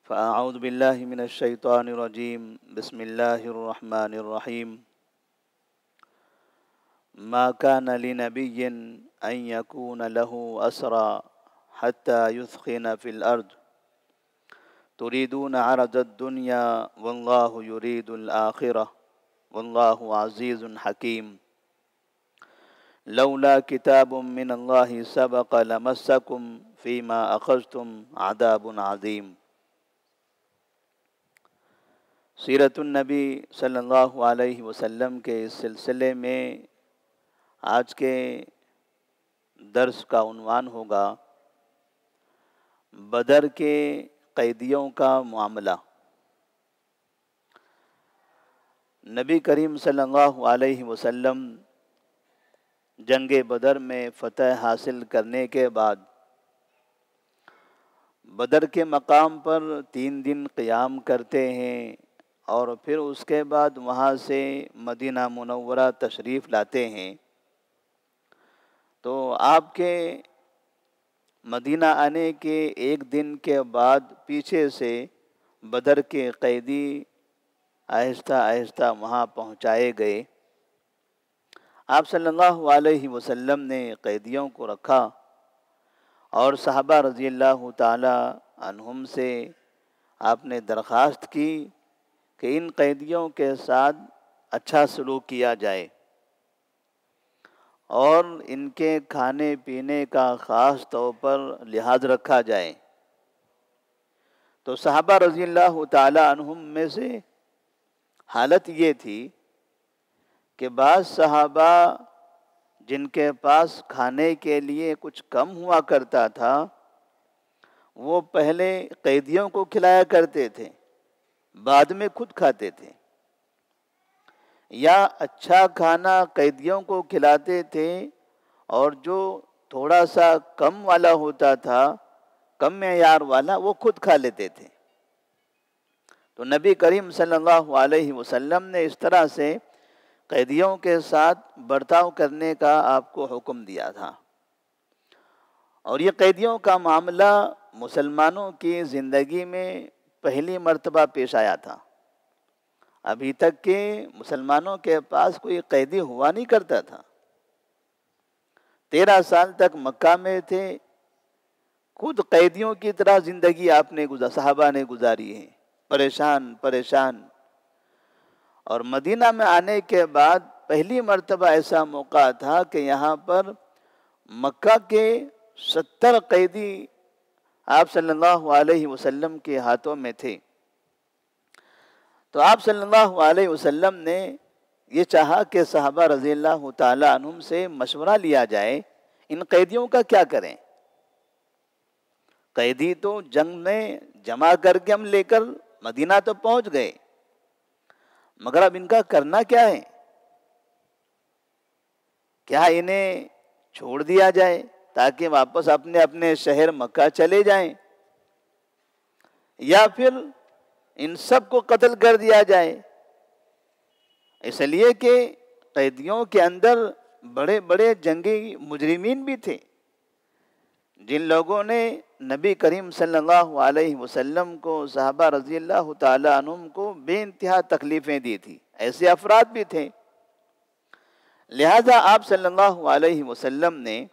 فأعوذ بالله من الشيطان الرجيم بسم الله الرحمن الرحيم ما كان لنبي أن يكون له أسرى حتى يثخن في الأرض تريدون عرض الدنيا والله يريد الآخرة والله عزيز حكيم لولا كتاب من الله سبق لمسكم فيما أخذتم عذاب عظيم۔ سیرت النبی صلی اللہ علیہ وسلم کے اس سلسلے میں آج کے درس کا عنوان ہوگا بدر کے قیدیوں کا معاملہ۔ نبی کریم صلی اللہ علیہ وسلم جنگ بدر میں فتح حاصل کرنے کے بعد بدر کے مقام پر 3 دن قیام کرتے ہیں اور پھر اس کے بعد وہاں سے مدینہ منورہ تشریف لاتے ہیں۔ تو آپ کے مدینہ آنے کے 1 دن کے بعد پیچھے سے بدر کے قیدی آہستہ آہستہ وہاں پہنچائے گئے۔ آپ صلی اللہ علیہ وسلم نے قیدیوں کو رکھا اور صحابہ رضی اللہ تعالی عنہم سے آپ نے درخواست کی کہ ان قیدیوں کے ساتھ اچھا سلوک کیا جائے اور ان کے کھانے پینے کا خاص طور پر لحاظ رکھا جائے۔ تو صحابہ رضی اللہ تعالی عنہم میں سے حالت یہ تھی کہ بعض صحابہ جن کے پاس کھانے کے لیے کچھ کم ہوا کرتا تھا وہ پہلے قیدیوں کو کھلایا کرتے تھے، بعد میں خود کھاتے تھے، یا اچھا کھانا قیدیوں کو کھلاتے تھے اور جو تھوڑا سا کم والا ہوتا تھا، کم معیار والا، وہ خود کھا لیتے تھے۔ تو نبی کریم صلی اللہ علیہ وسلم نے اس طرح سے قیدیوں کے ساتھ برتاؤ کرنے کا آپ کو حکم دیا تھا۔ اور یہ قیدیوں کا معاملہ مسلمانوں کی زندگی میں پہلی مرتبہ پیش آیا تھا۔ ابھی تک کے مسلمانوں کے پاس کوئی قیدی ہوا نہیں کرتا تھا۔ 13 سال تک مکہ میں تھے، خود قیدیوں کی طرح زندگی صحابہ نے گزاری ہے، پریشان۔ اور مدینہ میں آنے کے بعد پہلی مرتبہ ایسا موقع تھا کہ یہاں پر مکہ کے 70 قیدی آپ صلی اللہ علیہ وسلم کے ہاتھوں میں تھے۔ تو آپ صلی اللہ علیہ وسلم نے یہ چاہا کہ صحابہ رضی اللہ تعالی عنہم سے مشورہ لیا جائے، ان قیدیوں کا کیا کریں؟ قیدی تو جنگ میں جمع کر کے ہم لے کر مدینہ تو پہنچ گئے، مگر اب ان کا کرنا کیا ہے؟ کیا انہیں چھوڑ دیا جائے تاکہ واپس اپنے شہر مکہ چلے جائیں، یا پھر ان سب کو قتل کر دیا جائے؟ اس لیے کہ قیدیوں کے اندر بڑے بڑے جنگی مجرمین بھی تھے، جن لوگوں نے نبی کریم صلی اللہ علیہ وسلم کو، صحابہ رضی اللہ تعالی عنہم کو بے انتہا تکلیفیں دی تھی، ایسے افراد بھی تھے۔ لہذا آپ صلی اللہ علیہ وسلم نے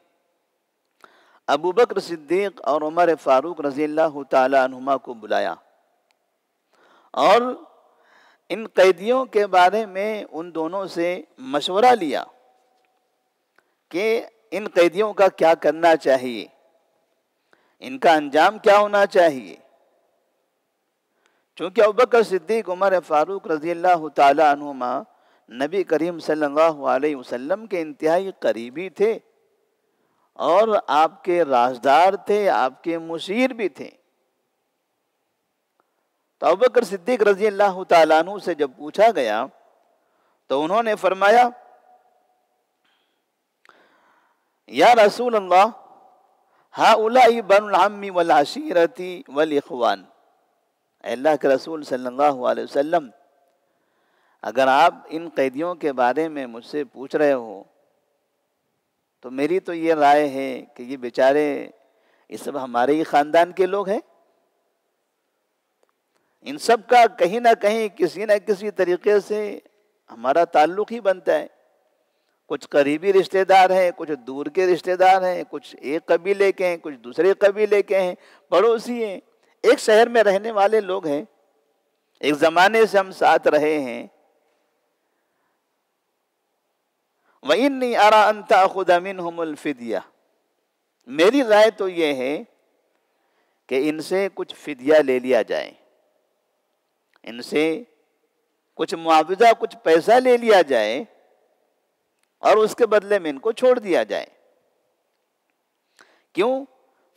ابو بکر صدیق اور عمر فاروق رضی اللہ تعالی عنہما کو بلایا اور ان قیدیوں کے بارے میں ان دونوں سے مشورہ لیا کہ ان قیدیوں کا کیا کرنا چاہیے، ان کا انجام کیا ہونا چاہیے۔ چونکہ ابوبکر صدیق، عمر فاروق رضی اللہ تعالی عنہما نبی کریم صلی اللہ علیہ وسلم کے انتہائی قریبی تھے اور آپ کے رازدار تھے، آپ کے مشیر بھی تھے۔ تو ابوبکر صدیق رضی اللہ تعالیٰ عنہ سے جب پوچھا گیا تو انہوں نے فرمایا، یا رسول اللہ، ہؤلاء بنو العم والعشیرۃ والاخوان۔ اے اللہ کے رسول صلی اللہ علیہ وسلم، اگر آپ ان قیدیوں کے بارے میں مجھ سے پوچھ رہے ہو تو میری تو یہ رائے ہے کہ یہ بیچارے یہ سب ہمارے ہی خاندان کے لوگ ہیں، ان سب کا کہیں نہ کہیں کسی نہ کسی طریقے سے ہمارا تعلق ہی بنتا ہے. کچھ قریبی رشتہ دار ہیں، کچھ دور کے رشتہ دار ہیں، کچھ ایک قبیلے کے ہیں، کچھ دوسرے قبیلے کے ہیں، پڑوسی ہیں، ایک شہر میں رہنے والے لوگ ہیں، ایک زمانے سے ہم ساتھ رہے ہیں. وَإِنِّي أَرَىٰ أَن تَأْخُذَ مِنْهُمُ الْفِدْيَةَ، میری رائے تو یہ ہے کہ ان سے کچھ فدیہ لے لیا جائے، ان سے کچھ معاوضہ، کچھ پیسہ لے لیا جائے اور اس کے بدلے میں ان کو چھوڑ دیا جائے. کیوں؟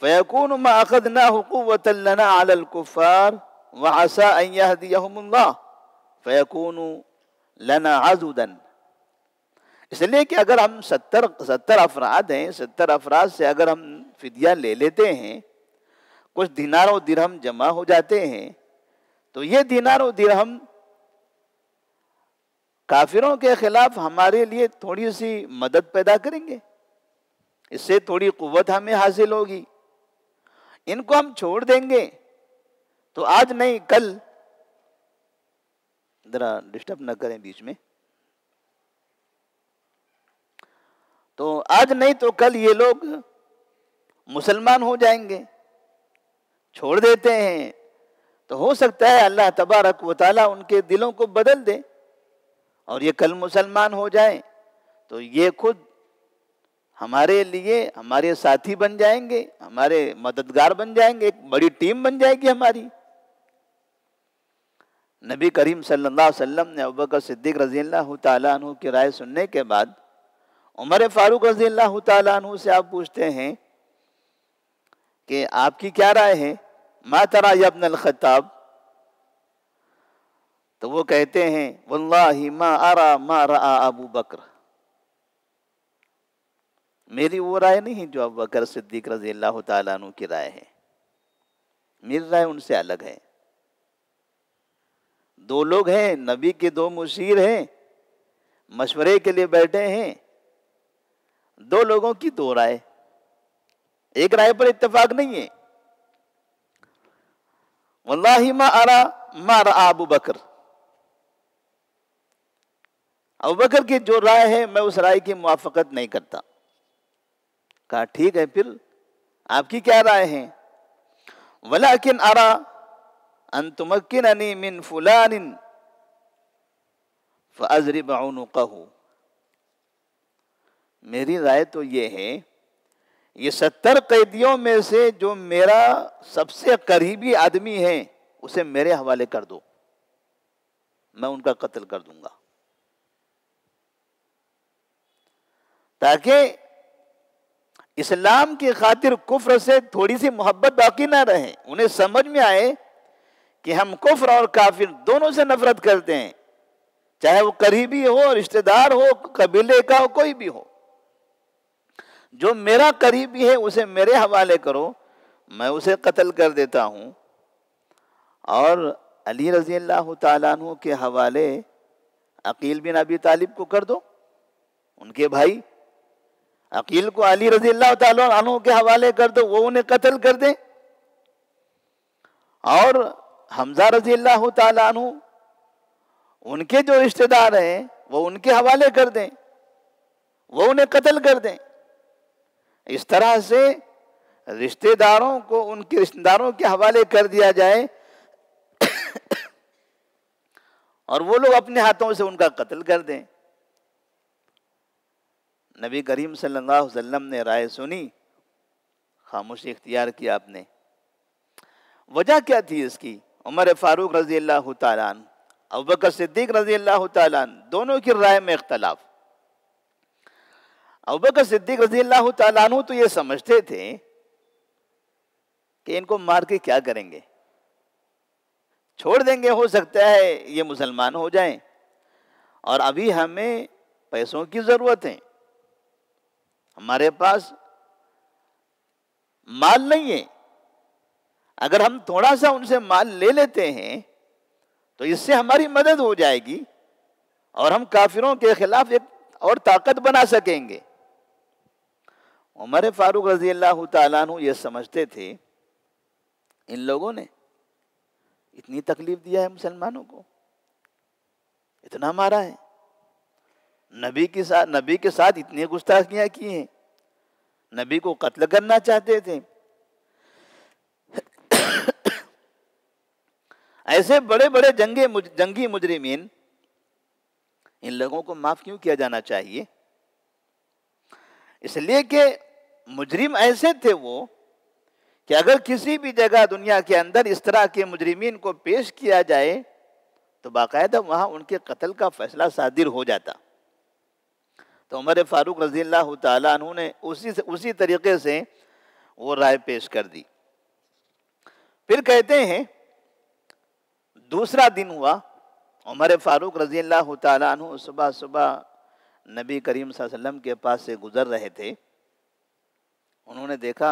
فَيَكُونُ مَا أَخَذْنَاهُ قُوَّةً لَنَا عَلَى الْكُفَّارِ وَعَسَىٰ أَن يَهْدِيَهُمُ اللَّهُ فَيَكُونُ لَنَا عَضُدًا. اس لیے کہ اگر ہم 70 افراد ہیں، 70 افراد سے اگر ہم فدیہ لے لیتے ہیں، کچھ دینار و درہم جمع ہو جاتے ہیں، تو یہ دینار و درہم کافروں کے خلاف ہمارے لیے تھوڑی سی مدد پیدا کریں گے، اس سے تھوڑی قوت ہمیں حاصل ہوگی. ان کو ہم چھوڑ دیں گے تو آج نہیں کل، ذرا ڈسٹرب نہ کریں بیچ میں، تو آج نہیں تو کل یہ لوگ مسلمان ہو جائیں گے. چھوڑ دیتے ہیں تو ہو سکتا ہے اللہ تبارک و تعالیٰ ان کے دلوں کو بدل دے اور یہ کل مسلمان ہو جائیں، تو یہ خود ہمارے لیے ہمارے ساتھی بن جائیں گے، ہمارے مددگار بن جائیں گے، ایک بڑی ٹیم بن جائے گی ہماری. نبی کریم صلی اللہ علیہ وسلم نے ابوبکر صدیق رضی اللہ تعالیٰ عنہ کی رائے سننے کے بعد عمر فاروق رضی اللہ تعالیٰ عنہ سے آپ پوچھتے ہیں کہ آپ کی کیا رائے ہے؟ ما ترى یا ابن الخطاب؟ تو وہ کہتے ہیں واللہ ما ارى ما رأى ابو بکر، میری وہ رائے نہیں جو ابو بکر صدیق رضی اللہ تعالیٰ عنہ کی رائے ہے، میری رائے ان سے الگ ہے. دو لوگ ہیں، نبی کے دو مشیر ہیں، مشورے کے لیے بیٹھے ہیں، دو لوگوں کی دو رائے، ایک رائے پر اتفاق نہیں ہے. واللہ ما ارى ما رأى ابو بکر، ابو بکر کی جو رائے ہے میں اس رائے کی موافقت نہیں کرتا. کہا ٹھیک ہے، پھر آپ کی کیا رائے ہے؟ ولیکن ارى ان تمکننی من فلان فاضرب عنقہ، میری رائے تو یہ ہے یہ 70 قیدیوں میں سے جو میرا سب سے قریبی آدمی ہے اسے میرے حوالے کر دو، میں ان کا قتل کر دوں گا، تاکہ اسلام کی خاطر کفر سے تھوڑی سی محبت باقی نہ رہے، انہیں سمجھ میں آئے کہ ہم کفر اور کافر دونوں سے نفرت کرتے ہیں، چاہے وہ قریبی ہو، رشتہ دار ہو، قبیلے کا ہو، کوئی بھی ہو. جو میرا قریبی ہے اسے میرے حوالے کرو، میں اسے قتل کر دیتا ہوں. اور علی رضی اللہ تعالیٰ عنہ کے حوالے عقیل بن ابی طالب کو کر دو، ان کے بھائی عقیل کو علی رضی اللہ تعالیٰ عنہ کے حوالے کر دو، وہ انہیں قتل کر دیں. اور حمزہ رضی اللہ تعالیٰ عنہ ان کے جو رشتہ دار ہیں وہ ان کے حوالے کر دیں، وہ انہیں قتل کر دیں. اس طرح سے رشتہ داروں کو ان کے رشتہ داروں کے حوالے کر دیا جائے اور وہ لوگ اپنے ہاتھوں سے ان کا قتل کر دیں. نبی کریم صلی اللہ علیہ وسلم نے رائے سنی، خاموشی اختیار کی آپ نے. وجہ کیا تھی اس کی؟ عمر فاروق رضی اللہ تعالیٰ عنہ، ابوبکر صدیق رضی اللہ تعالیٰ عنہ، دونوں کی رائے میں اختلاف. ابوبکر صدیق رضی اللہ تعالیٰ عنہ تو یہ سمجھتے تھے کہ ان کو مار کے کیا کریں گے، چھوڑ دیں گے، ہو سکتا ہے یہ مسلمان ہو جائیں، اور ابھی ہمیں پیسوں کی ضرورت ہے، ہمارے پاس مال نہیں ہے، اگر ہم تھوڑا سا ان سے مال لے لیتے ہیں تو اس سے ہماری مدد ہو جائے گی اور ہم کافروں کے خلاف ایک اور طاقت بنا سکیں گے. عمر فاروق رضی اللہ تعالیٰ عنہ یہ سمجھتے تھے ان لوگوں نے اتنی تکلیف دیا ہے مسلمانوں کو، اتنا مارا ہے، نبی کے ساتھ اتنی گستاخیاں کی ہیں، نبی کو قتل کرنا چاہتے تھے. ایسے بڑے بڑے جنگی مجرمین، ان لوگوں کو معاف کیوں کیا جانا چاہیے؟ اس لیے کہ مجرم ایسے تھے وہ کہ اگر کسی بھی جگہ دنیا کے اندر اس طرح کے مجرمین کو پیش کیا جائے تو باقاعدہ وہاں ان کے قتل کا فیصلہ صادر ہو جاتا. تو عمر فاروق رضی اللہ تعالیٰ عنہ نے اسی طریقے سے وہ رائے پیش کر دی. پھر کہتے ہیں دوسرا دن ہوا، عمر فاروق رضی اللہ تعالیٰ عنہ صبح صبح نبی کریم صلی اللہ علیہ وسلم کے پاس سے گزر رہے تھے. انہوں نے دیکھا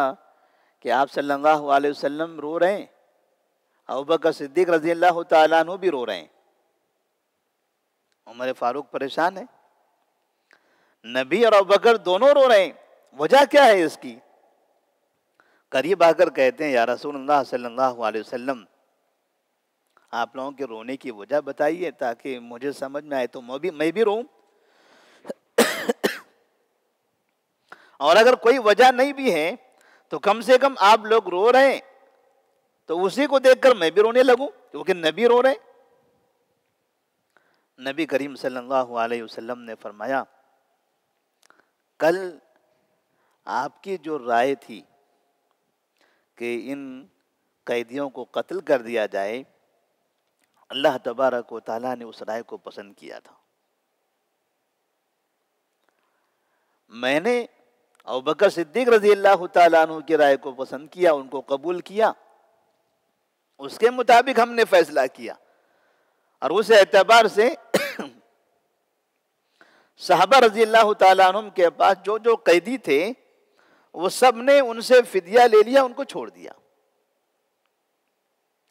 کہ آپ صلی اللہ علیہ وسلم رو رہے ہیں، ابوبکر صدیق رضی اللہ تعالیٰ عنہ بھی رو رہے ہیں. عمر فاروق پریشان ہے، نبی اور ابوبکر دونوں رو رہے ہیں، وجہ کیا ہے اس کی؟ قریب آ کر کہتے ہیں یا رسول اللہ صلی اللہ علیہ وسلم، آپ لوگوں کے رونے کی وجہ بتائیے تاکہ مجھے سمجھ میں آئے تو میں بھی روں. اور اگر کوئی وجہ نہیں بھی ہے تو کم سے کم آپ لوگ رو رہے ہیں تو اسی کو دیکھ کر میں بھی رونے لگوں، کیونکہ نبی رو رہے. نبی کریم صلی اللہ علیہ وسلم نے فرمایا کل آپ کی جو رائے تھی کہ ان قیدیوں کو قتل کر دیا جائے، اللہ تبارک و تعالیٰ نے اس رائے کو پسند کیا تھا. میں نے ابوبکر صدیق رضی اللہ تعالیٰ عنہ کی رائے کو پسند کیا، ان کو قبول کیا، اس کے مطابق ہم نے فیصلہ کیا. اور اس اعتبار سے صحابہ رضی اللہ تعالیٰ عنہ کے پاس جو قیدی تھے وہ سب نے ان سے فدیہ لے لیا، ان کو چھوڑ دیا.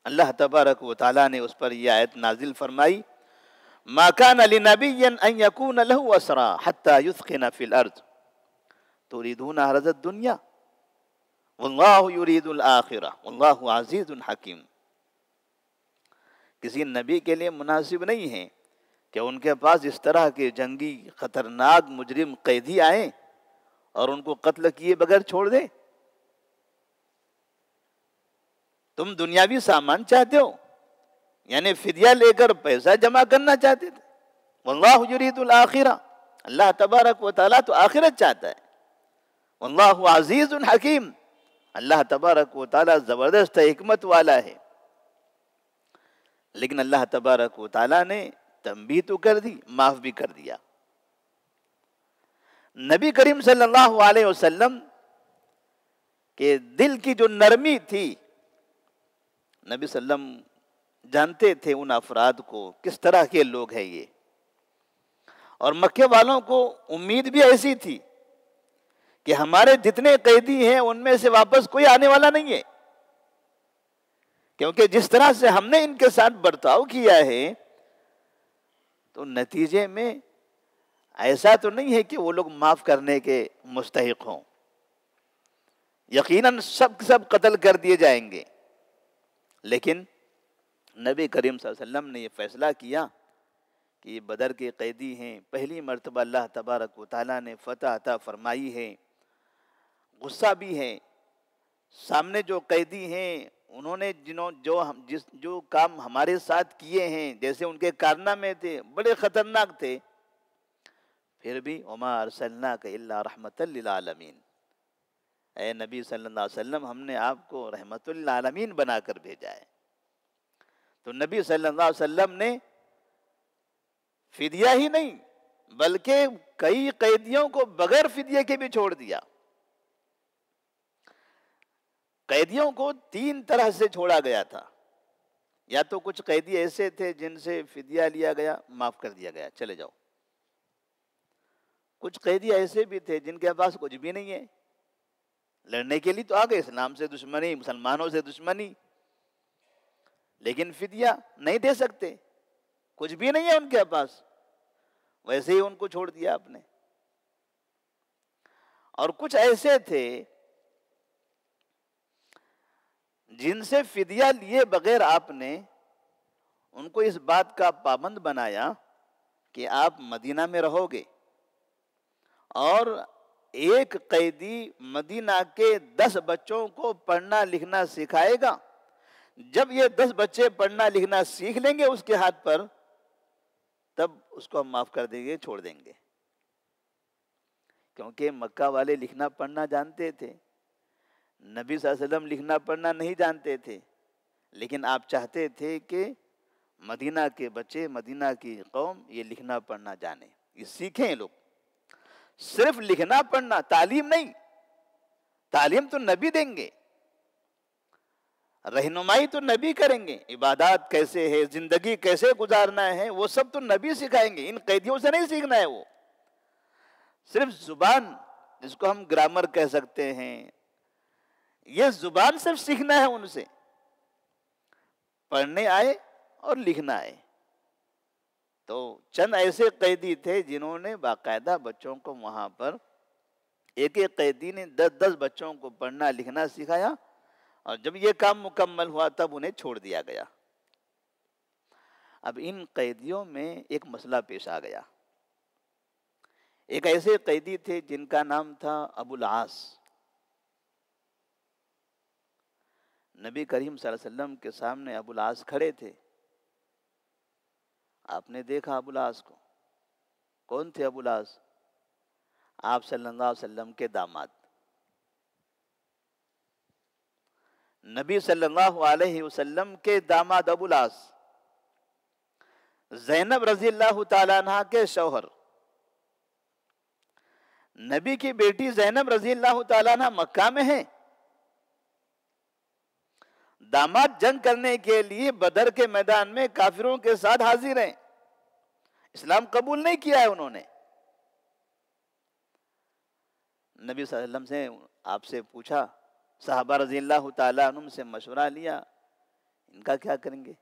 اللہ تبارک و تعالیٰ نے اس پر یہ آیت نازل فرمائی ما كان لنبي ان يكون له اسرى حتى يثخن في الارض تريدون عرض الدنيا والله يريد الاخرة والله عزيز حكيم. کسی نبی کے لیے مناسب نہیں ہے کہ ان کے پاس اس طرح کے جنگی خطرناک مجرم قیدی آئیں اور ان کو قتل کیے بغیر چھوڑ دیں. تم دنیاوی سامان چاہتے ہو، یعنی فدیہ لے کر پیسہ جمع کرنا چاہتے تھے. واللہ یرید الآخرہ، اللہ تبارک و تعالیٰ تو آخرت چاہتا ہے. واللہ عزیز حکیم، اللہ تبارک و تعالیٰ زبردست حکمت والا ہے. لیکن اللہ تبارک و تعالیٰ نے تنبیہ تو کر دی، معاف بھی کر دیا. نبی کریم صلی اللہ علیہ وسلم کے دل کی جو نرمی تھی، نبی صلی اللہ علیہ وسلم جانتے تھے ان افراد کو کس طرح کے لوگ ہیں یہ، اور مکے والوں کو امید بھی ایسی تھی کہ ہمارے جتنے قیدی ہیں ان میں سے واپس کوئی آنے والا نہیں ہے، کیونکہ جس طرح سے ہم نے ان کے ساتھ برتاؤ کیا ہے تو نتیجے میں ایسا تو نہیں ہے کہ وہ لوگ معاف کرنے کے مستحق ہوں. یقیناً سب قتل کر دیے جائیں گے. لیکن نبی کریم صلی اللہ علیہ وسلم نے یہ فیصلہ کیا کہ یہ بدر کے قیدی ہیں، پہلی مرتبہ اللہ تبارک و تعالیٰ نے فتح عطا فرمائی ہے، غصہ بھی ہے. سامنے جو قیدی ہیں انہوں نے جو کام ہمارے ساتھ کیے ہیں، جیسے ان کے کارنامے تھے بڑے خطرناک تھے، پھر بھی وما ارسلناک الا رحمتا للعالمین، اے نبی صلی اللہ علیہ وسلم ہم نے آپ کو رحمت للعالمین بنا کر بھیجا ہے. تو نبی صلی اللہ علیہ وسلم نے فدیہ ہی نہیں بلکہ کئی قیدیوں کو بغیر فدیہ کے بھی چھوڑ دیا. قیدیوں کو 3 طرح سے چھوڑا گیا تھا. یا تو کچھ قیدی ایسے تھے جن سے فدیہ لیا گیا، معاف کر دیا گیا، چلے جاؤ. کچھ قیدی ایسے بھی تھے جن کے پاس کچھ بھی نہیں ہے، لڑنے کے لیے تو آ گئے، اسلام سے دشمنی، مسلمانوں سے دشمنی، لیکن فدیہ نہیں دے سکتے، کچھ بھی نہیں ہے ان کے پاس، ویسے ہی ان کو چھوڑ دیا آپ نے. اور کچھ ایسے تھے جن سے فدیہ لیے بغیر آپ نے ان کو اس بات کا پابند بنایا کہ آپ مدینہ میں رہو گے اور ایک قیدی مدینہ کے 10 بچوں کو پڑھنا لکھنا سکھائے گا. جب یہ 10 بچے پڑھنا لکھنا سیکھ لیں گے اس کے ہاتھ پر, تب اس کو ہم معاف کر دیں گے, چھوڑ دیں گے. کیونکہ مکہ والے لکھنا پڑھنا جانتے تھے, نبی صلی اللہ علیہ وسلم لکھنا پڑھنا نہیں جانتے تھے, لیکن آپ چاہتے تھے کہ مدینہ کے بچے, مدینہ کی قوم یہ لکھنا پڑھنا جانے, یہ سیکھیں لوگ. صرف لکھنا پڑھنا, تعلیم نہیں. تعلیم تو نبی دیں گے, رہنمائی تو نبی کریں گے, عبادات کیسے ہے, زندگی کیسے گزارنا ہے, وہ سب تو نبی سکھائیں گے. ان قیدیوں سے نہیں سیکھنا ہے. وہ صرف زبان, جس کو ہم گرامر کہہ سکتے ہیں, یہ زبان صرف سیکھنا ہے ان سے. پڑھنے آئے اور لکھنا آئے. تو چند ایسے قیدی تھے جنہوں نے باقاعدہ بچوں کو وہاں پر, ایک ایک قیدی نے 10 بچوں کو پڑھنا لکھنا سکھایا, اور جب یہ کام مکمل ہوا تب انہیں چھوڑ دیا گیا. اب ان قیدیوں میں ایک مسئلہ پیش آ گیا. ایک ایسے قیدی تھے جن کا نام تھا ابو العاص. نبی کریم صلی اللہ علیہ وسلم کے سامنے ابو العاص کھڑے تھے. آپ نے دیکھا ابو العاص کو. کون تھے ابو العاص؟ آپ صلی اللہ علیہ وسلم کے داماد. نبی صلی اللہ علیہ وسلم کے داماد ابو العاص, زینب رضی اللہ تعالیٰ عنہ کے شوہر. نبی کی بیٹی زینب رضی اللہ تعالیٰ عنہ مکہ میں ہیں. داماد جنگ کرنے کے لیے بدر کے میدان میں کافروں کے ساتھ حاضر ہیں. اسلام قبول نہیں کیا ہے انہوں نے. نبی صلی اللہ علیہ وسلم سے آپ سے پوچھا, صحابہ رضی اللہ تعالیٰ عنہ سے مشورہ لیا, ان کا کیا کریں گے؟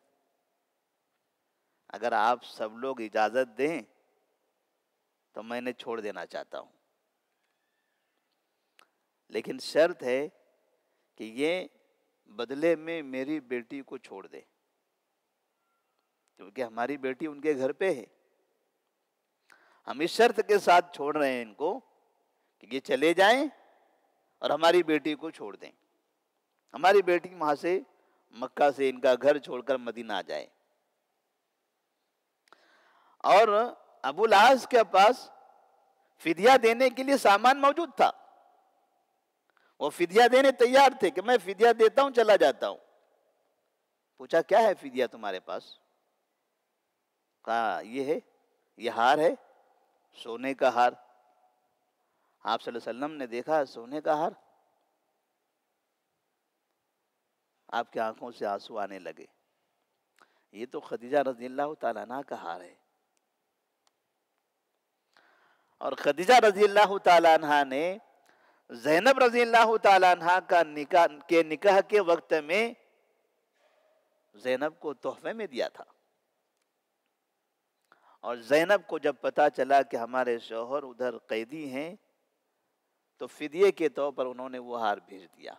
اگر آپ سب لوگ اجازت دیں تو میں نے چھوڑ دینا چاہتا ہوں, لیکن شرط ہے کہ یہ بدلے میں میری بیٹی کو چھوڑ دے, کیونکہ ہماری بیٹی ان کے گھر پہ ہے. ہم اس شرط کے ساتھ چھوڑ رہے ہیں ان کو کہ یہ چلے جائیں اور ہماری بیٹی کو چھوڑ دیں. ہماری بیٹی وہاں سے, مکہ سے ان کا گھر چھوڑ کر مدینہ آ جائے. اور ابو العاص کے پاس فدیہ دینے کے لیے سامان موجود تھا. وہ فدیہ دینے تیار تھے کہ میں فدیہ دیتا ہوں, چلا جاتا ہوں. پوچھا کیا ہے فدیہ تمہارے پاس؟ کہا یہ ہے, یہ ہار ہے, سونے کا ہار. آپ صلی اللہ علیہ وسلم نے دیکھا سونے کا ہار, آپ کی آنکھوں سے آنسو آنے لگے. یہ تو خدیجہ رضی اللہ تعالیٰ عنہ کا ہار ہے. اور خدیجہ رضی اللہ تعالیٰ عنہ نے زینب رضی اللہ تعالیٰ عنہ کا نکاح کے وقت میں زینب کو تحفے میں دیا تھا. اور زینب کو جب پتا چلا کہ ہمارے شوہر ادھر قیدی ہیں تو فدیے کے طور پر انہوں نے وہ ہار بھیج دیا.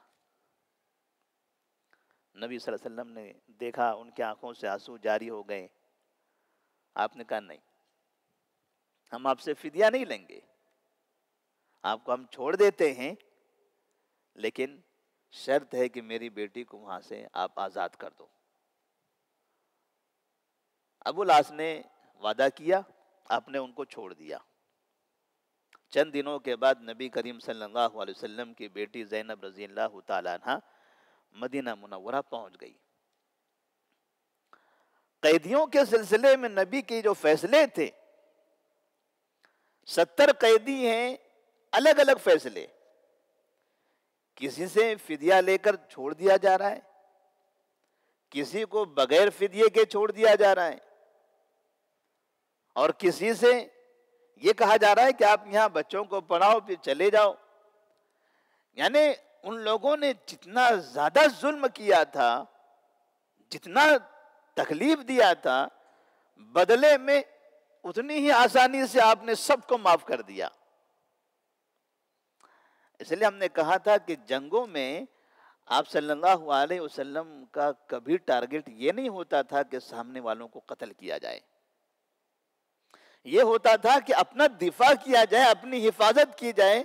نبی صلی اللہ علیہ وسلم نے دیکھا, ان کی آنکھوں سے آنسو جاری ہو گئے. آپ نے کہا نہیں, ہم آپ سے فدیہ نہیں لیں گے, آپ کو ہم چھوڑ دیتے ہیں, لیکن شرط ہے کہ میری بیٹی کو وہاں سے آپ آزاد کر دو. ابو العاص نے وعدہ کیا, آپ نے ان کو چھوڑ دیا. چند دنوں کے بعد نبی کریم صلی اللہ علیہ وسلم کی بیٹی زینب رضی اللہ تعالیٰ عنہ مدینہ منورہ پہنچ گئی. قیدیوں کے سلسلے میں نبی کے جو فیصلے تھے, 70 قیدی ہیں, الگ الگ فیصلے. کسی سے فدیہ لے کر چھوڑ دیا جا رہا ہے, کسی کو بغیر فدیے کے چھوڑ دیا جا رہا ہے, اور کسی سے یہ کہا جا رہا ہے کہ آپ یہاں بچوں کو پڑھاؤ پھر چلے جاؤ. یعنی ان لوگوں نے جتنا زیادہ ظلم کیا تھا, جتنا تکلیف دیا تھا, بدلے میں اتنی ہی آسانی سے آپ نے سب کو معاف کر دیا. اس لیے ہم نے کہا تھا کہ جنگوں میں آپ صلی اللہ علیہ وسلم کا کبھی ٹارگٹ یہ نہیں ہوتا تھا کہ سامنے والوں کو قتل کیا جائے، یہ ہوتا تھا کہ اپنا دفاع کیا جائے، اپنی حفاظت کی جائے،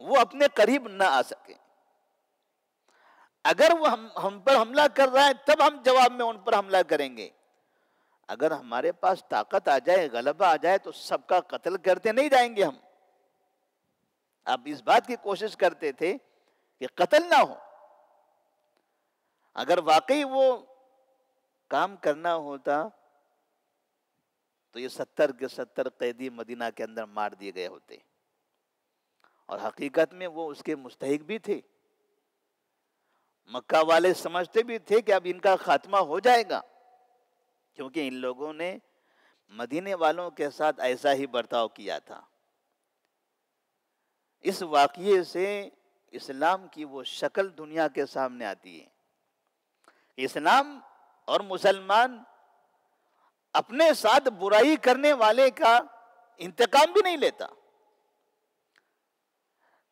وہ اپنے قریب نہ آ سکے۔ اگر وہ ہم پر حملہ کر رہا ہے تب ہم جواب میں ان پر حملہ کریں گے، اگر ہمارے پاس طاقت آ جائے، غلبہ آ جائے تو سب کا قتل کرتے نہیں جائیں گے ہم۔ آپ اس بات کی کوشش کرتے تھے کہ قتل نہ ہو۔ اگر واقعی وہ کام کرنا ہوتا تو یہ 70 کے 70 قیدی مدینہ کے اندر مار دیے گئے ہوتے، اور حقیقت میں وہ اس کے مستحق بھی تھے۔ مکہ والے سمجھتے بھی تھے کہ اب ان کا خاتمہ ہو جائے گا، کیونکہ ان لوگوں نے مدینے والوں کے ساتھ ایسا ہی برتاؤ کیا تھا۔ اس واقعے سے اسلام کی وہ شکل دنیا کے سامنے آتی ہے۔ اسلام اور مسلمان اپنے ساتھ برائی کرنے والے کا انتقام بھی نہیں لیتا۔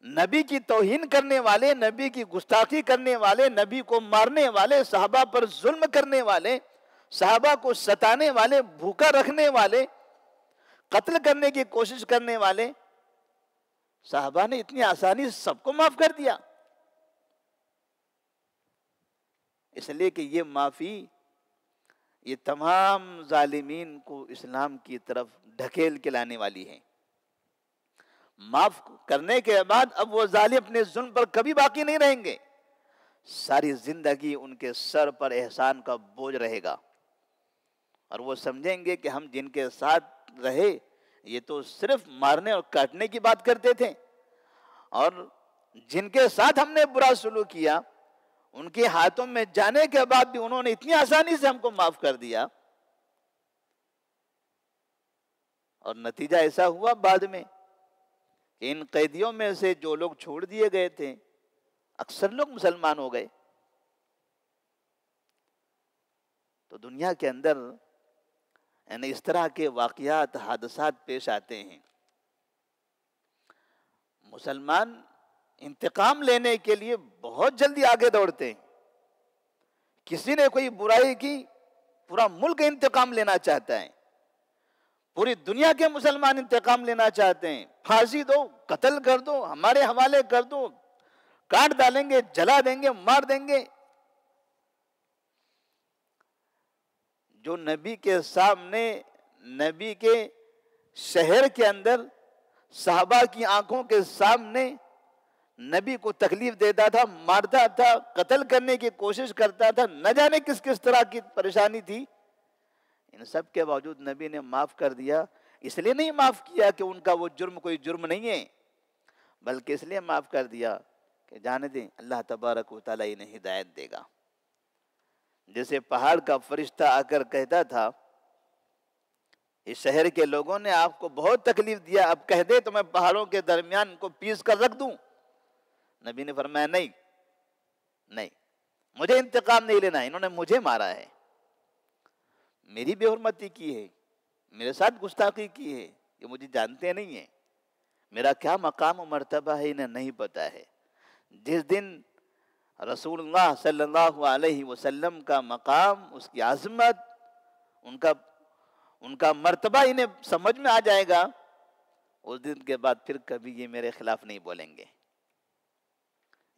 نبی کی توہین کرنے والے، نبی کی گستاخی کرنے والے، نبی کو مارنے والے، صحابہ پر ظلم کرنے والے، صحابہ کو ستانے والے، بھوکا رکھنے والے، قتل کرنے کی کوشش کرنے والے، صحابہ نے اتنی آسانی سے سب کو معاف کر دیا۔ اس لیے کہ یہ معافی یہ تمام ظالمین کو اسلام کی طرف ڈھکیل کے لانے والی ہے۔ معاف کرنے کے بعد اب وہ ظالم اپنے ظلم پر کبھی باقی نہیں رہیں گے، ساری زندگی ان کے سر پر احسان کا بوجھ رہے گا، اور وہ سمجھیں گے کہ ہم جن کے ساتھ رہے یہ تو صرف مارنے اور کاٹنے کی بات کرتے تھے، اور جن کے ساتھ ہم نے برا سلوک کیا ان کے ہاتھوں میں جانے کے بعد بھی انہوں نے اتنی آسانی سے ہم کو معاف کر دیا۔ اور نتیجہ ایسا ہوا بعد میں کہ ان قیدیوں میں سے جو لوگ چھوڑ دیے گئے تھے اکثر لوگ مسلمان ہو گئے۔ تو دنیا کے اندر یعنی اس طرح کے واقعات، حادثات پیش آتے ہیں۔ مسلمان انتقام لینے کے لیے بہت جلدی آگے دوڑتے ہیں۔ کسی نے کوئی برائی کی، پورا ملک انتقام لینا چاہتا ہے، پوری دنیا کے مسلمان انتقام لینا چاہتے ہیں، پھانسی دو، قتل کر دو، ہمارے حوالے کر دو، کاٹ ڈالیں گے، جلا دیں گے، مار دیں گے۔ جو نبی کے سامنے، نبی کے شہر کے اندر، صحابہ کی آنکھوں کے سامنے نبی کو تکلیف دیتا تھا، مارتا تھا، قتل کرنے کی کوشش کرتا تھا، نہ جانے کس کس طرح کی پریشانی تھی، ان سب کے باوجود نبی نے معاف کر دیا۔ اس لیے نہیں معاف کیا کہ ان کا وہ جرم کوئی جرم نہیں ہے، بلکہ اس لیے معاف کر دیا کہ جانے دیں، اللہ تبارک و تعالیٰ انہیں ہدایت دے گا۔ جیسے پہاڑ کا فرشتہ آ کر کہتا تھا اس شہر کے لوگوں نے آپ کو بہت تکلیف دیا، اب کہہ دے تو میں پہاڑوں کے درمیان کو پیس کر رکھ دوں۔ نبی نے فرمایا نہیں، مجھے انتقام نہیں لینا، انہوں نے مجھے مارا ہے، میری بے حرمتی کی ہے، میرے ساتھ گستاخی کی ہے، یہ مجھے جانتے نہیں ہیں، میرا کیا مقام و مرتبہ ہے انہیں نہیں پتا ہے۔ جس دن رسول اللہ صلی اللہ علیہ وسلم کا مقام، اس کی عظمت، ان کا مرتبہ انہیں سمجھ میں آ جائے گا، اس دن کے بعد پھر کبھی یہ میرے خلاف نہیں بولیں گے۔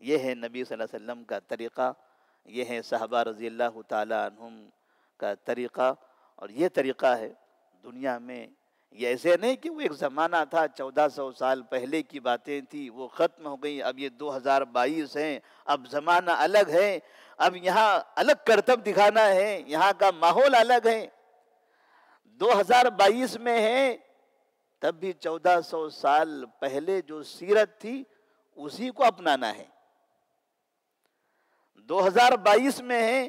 یہ ہے نبی صلی اللہ علیہ وسلم کا طریقہ، یہ ہے صحابہ رضی اللہ تعالی عنہم کا طریقہ، اور یہ طریقہ ہے دنیا میں۔ یہ ایسے نہیں کہ وہ ایک زمانہ تھا، 1400 سال پہلے کی باتیں تھی، وہ ختم ہو گئی، اب یہ 2022 ہیں، اب زمانہ الگ ہے، اب یہاں الگ کرتب دکھانا ہے، یہاں کا ماحول الگ ہے۔ 2022 میں ہے تب بھی 1400 سال پہلے جو سیرت تھی اسی کو اپنانا ہے۔ 2022 میں ہے،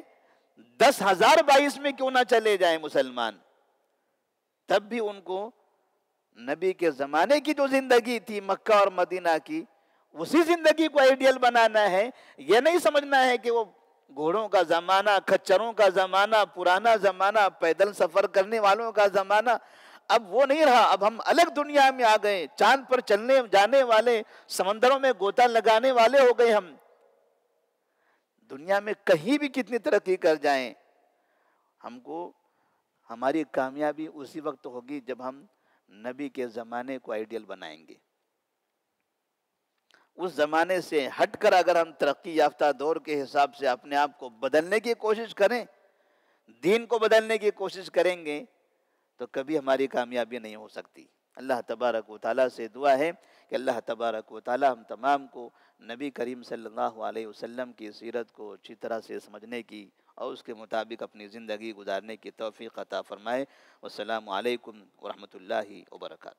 10,022 میں کیوں نہ چلے جائیں مسلمان، تب بھی ان کو نبی کے زمانے کی جو زندگی تھی مکہ اور مدینہ کی، اسی زندگی کو آئیڈیل بنانا ہے۔ یہ نہیں سمجھنا ہے کہ وہ گھوڑوں کا زمانہ، کھچروں کا زمانہ، پرانا زمانہ، پیدل سفر کرنے والوں کا زمانہ اب وہ نہیں رہا۔ اب ہم الگ دنیا میں آ گئے، چاند پر چلنے جانے والے، سمندروں میں غوطہ لگانے والے ہو گئے ہم۔ دنیا میں کہیں بھی کتنی ترقی کر جائیں، ہم کو ہماری کامیابی اسی وقت ہوگی جب ہم نبی کے زمانے کو آئیڈیل بنائیں گے۔ اس زمانے سے ہٹ کر اگر ہم ترقی یافتہ دور کے حساب سے اپنے آپ کو بدلنے کی کوشش کریں، دین کو بدلنے کی کوشش کریں گے، تو کبھی ہماری کامیابی نہیں ہو سکتی۔ اللہ تبارک و تعالیٰ سے دعا ہے کہ اللہ تبارک و تعالیٰ ہم تمام کو نبی کریم صلی اللہ علیہ وسلم کی سیرت کو اچھی طرح سے سمجھنے کی اور اس کے مطابق اپنی زندگی گزارنے کی توفیق عطا فرمائے۔ والسلام علیکم ورحمۃ اللہ وبرکاتہ۔